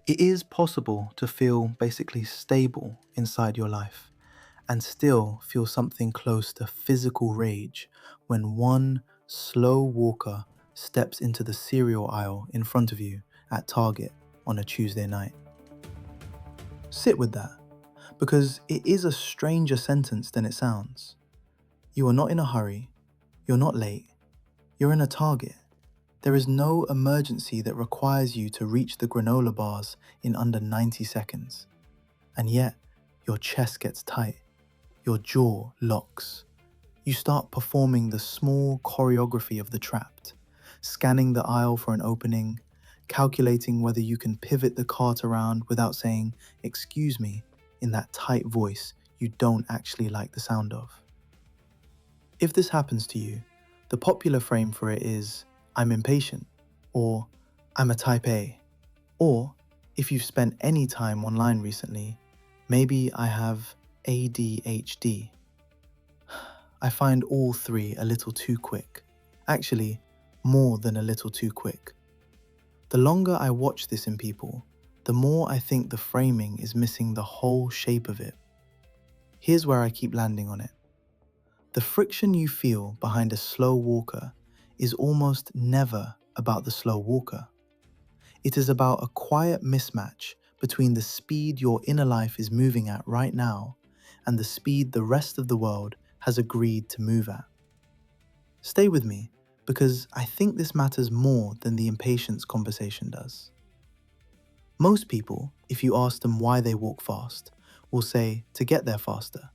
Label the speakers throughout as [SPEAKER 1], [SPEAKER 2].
[SPEAKER 1] It is possible to feel basically stable inside your life and still feel something close to physical rage when one slow walker steps into the cereal aisle in front of you at Target on a Tuesday night. Sit with that, because it is a stranger sentence than it sounds. You are not in a hurry, you're not late, you're in a Target. There is no emergency that requires you to reach the granola bars in under 90 seconds. And yet, your chest gets tight, your jaw locks. You start performing the small choreography of the trapped, scanning the aisle for an opening, calculating whether you can pivot the cart around without saying, "Excuse me," in that tight voice you don't actually like the sound of. If this happens to you, the popular frame for it is, "I'm impatient," or "I'm a type A," or if you've spent any time online recently, maybe "I have ADHD." I find all three a little too quick. Actually, more than a little too quick. The longer I watch this in people, the more I think the framing is missing the whole shape of it. Here's where I keep landing on it. The friction you feel behind a slow walker is almost never about the slow walker. It is about a quiet mismatch between the speed your inner life is moving at right now and the speed the rest of the world has agreed to move at. Stay with me, because I think this matters more than the impatience conversation does. Most people, if you ask them why they walk fast, will say to get there faster.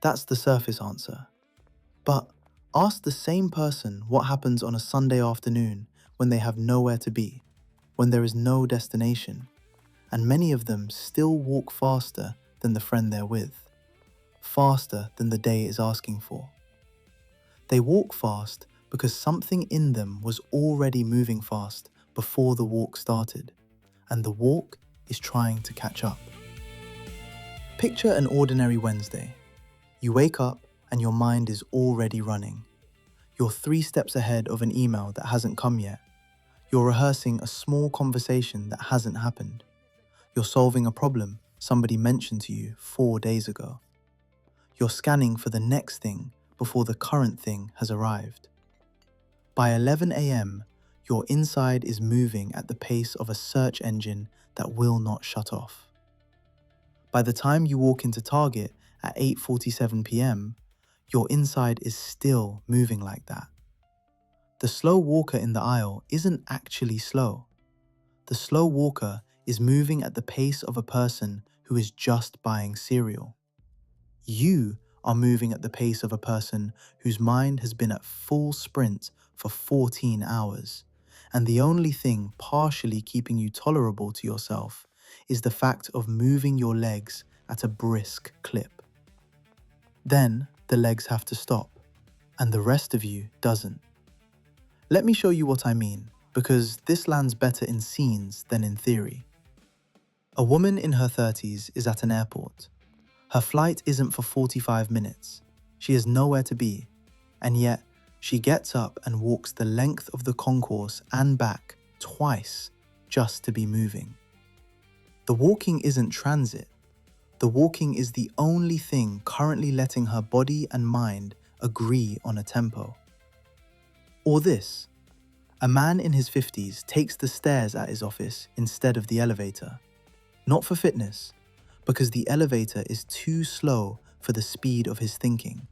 [SPEAKER 1] That's the surface answer. But ask the same person what happens on a Sunday afternoon when they have nowhere to be, when there is no destination, and many of them still walk faster than the friend they're with, faster than the day is asking for. They walk fast because something in them was already moving fast before the walk started, and the walk is trying to catch up. Picture an ordinary Wednesday. You wake up and your mind is already running. You're 3 steps ahead of an email that hasn't come yet. You're rehearsing a small conversation that hasn't happened. You're solving a problem somebody mentioned to you 4 days ago. You're scanning for the next thing before the current thing has arrived. By 11 a.m., your inside is moving at the pace of a search engine that will not shut off. By the time you walk into Target at 8:47 p.m., your inside is still moving like that. The slow walker in the aisle isn't actually slow. The slow walker is moving at the pace of a person who is just buying cereal. You are moving at the pace of a person whose mind has been at full sprint for 14 hours, and the only thing partially keeping you tolerable to yourself is the fact of moving your legs at a brisk clip. Then the legs have to stop, and the rest of you doesn't. Let me show you what I mean, because this lands better in scenes than in theory. A woman in her 30s is at an airport. Her flight isn't for 45 minutes. She has nowhere to be, and yet she gets up and walks the length of the concourse and back twice just to be moving. The walking isn't transit. The walking is the only thing currently letting her body and mind agree on a tempo. Or this: a man in his 50s takes the stairs at his office instead of the elevator. Not for fitness, because the elevator is too slow for the speed of his thinking,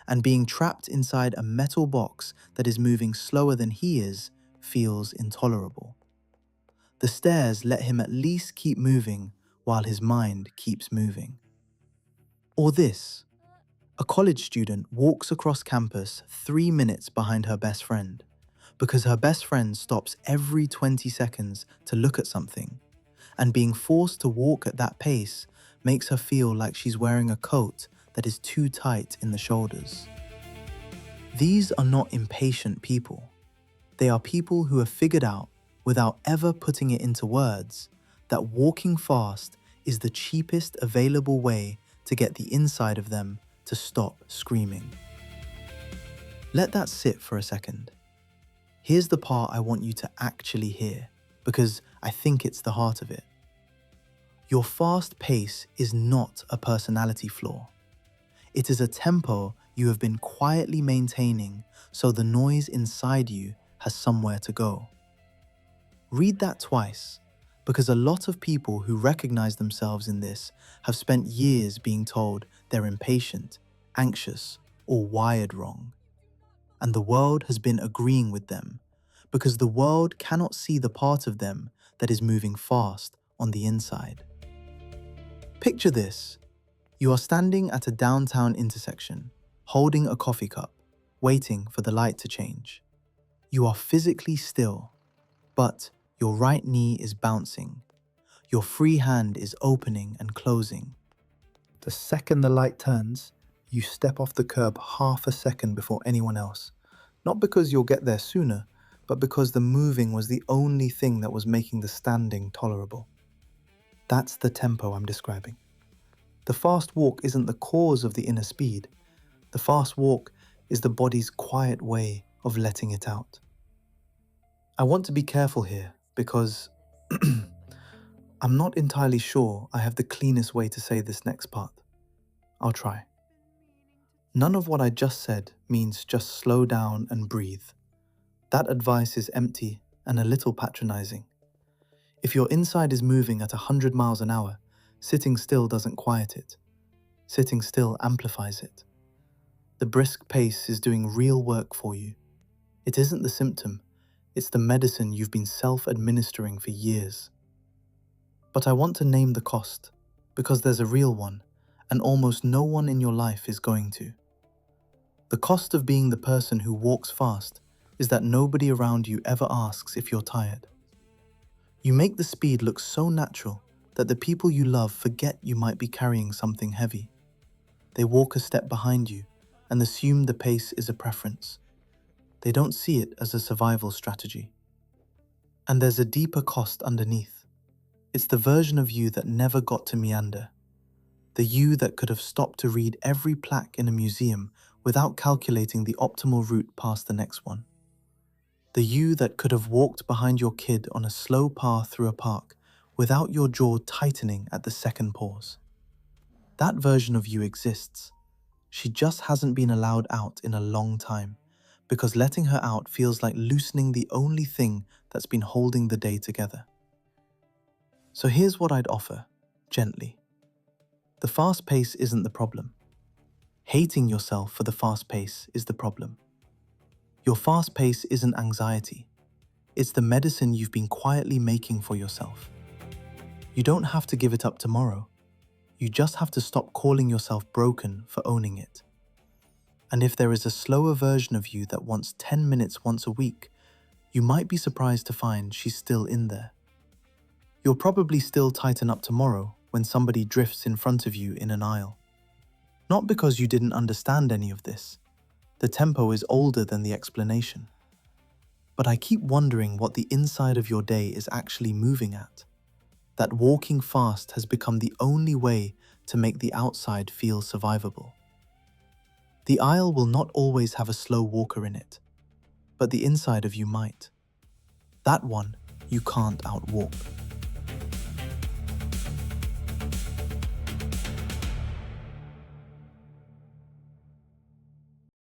[SPEAKER 1] and being trapped inside a metal box that is moving slower than he is feels intolerable. The stairs let him at least keep moving while his mind keeps moving. Or this: a college student walks across campus 3 minutes behind her best friend, because her best friend stops every 20 seconds to look at something, and being forced to walk at that pace makes her feel like she's wearing a coat that is too tight in the shoulders. These are not impatient people. They are people who have figured out, without ever putting it into words, that walking fast is the cheapest available way to get the inside of them to stop screaming. Let that sit for a second. Here's the part I want you to actually hear, because I think it's the heart of it. Your fast pace is not a personality flaw. It is a tempo you have been quietly maintaining so the noise inside you has somewhere to go. Read that twice, because a lot of people who recognize themselves in this have spent years being told they're impatient, anxious, or wired wrong. And the world has been agreeing with them, because the world cannot see the part of them that is moving fast on the inside. Picture this. You are standing at a downtown intersection, holding a coffee cup, waiting for the light to change. You are physically still, but your right knee is bouncing. Your free hand is opening and closing. The second the light turns, you step off the curb half a second before anyone else. Not because you'll get there sooner, but because the moving was the only thing that was making the standing tolerable. That's the tempo I'm describing. The fast walk isn't the cause of the inner speed. The fast walk is the body's quiet way of letting it out. I want to be careful here because I'm not entirely sure I have the cleanest way to say this next part. I'll try. None of what I just said means just slow down and breathe. That advice is empty and a little patronizing. If your inside is moving at 100 miles an hour, sitting still doesn't quiet it. Sitting still amplifies it. The brisk pace is doing real work for you. It isn't the symptom, it's the medicine you've been self-administering for years. But I want to name the cost, because there's a real one, and almost no one in your life is going to. The cost of being the person who walks fast is that nobody around you ever asks if you're tired. You make the speed look so natural that the people you love forget you might be carrying something heavy. They walk a step behind you and assume the pace is a preference. They don't see it as a survival strategy. And there's a deeper cost underneath. It's the version of you that never got to meander. The you that could have stopped to read every plaque in a museum without calculating the optimal route past the next one. The you that could have walked behind your kid on a slow path through a park without your jaw tightening at the second pause. That version of you exists. She just hasn't been allowed out in a long time, because letting her out feels like loosening the only thing that's been holding the day together. So here's what I'd offer, gently. The fast pace isn't the problem. Hating yourself for the fast pace is the problem. Your fast pace isn't anxiety. It's the medicine you've been quietly making for yourself. You don't have to give it up tomorrow. You just have to stop calling yourself broken for owning it. And if there is a slower version of you that wants 10 minutes once a week, you might be surprised to find she's still in there. You'll probably still tighten up tomorrow when somebody drifts in front of you in an aisle. Not because you didn't understand any of this. The tempo is older than the explanation. But I keep wondering what the inside of your day is actually moving at. That walking fast has become the only way to make the outside feel survivable. The aisle will not always have a slow walker in it, but the inside of you might. That one you can't outwalk.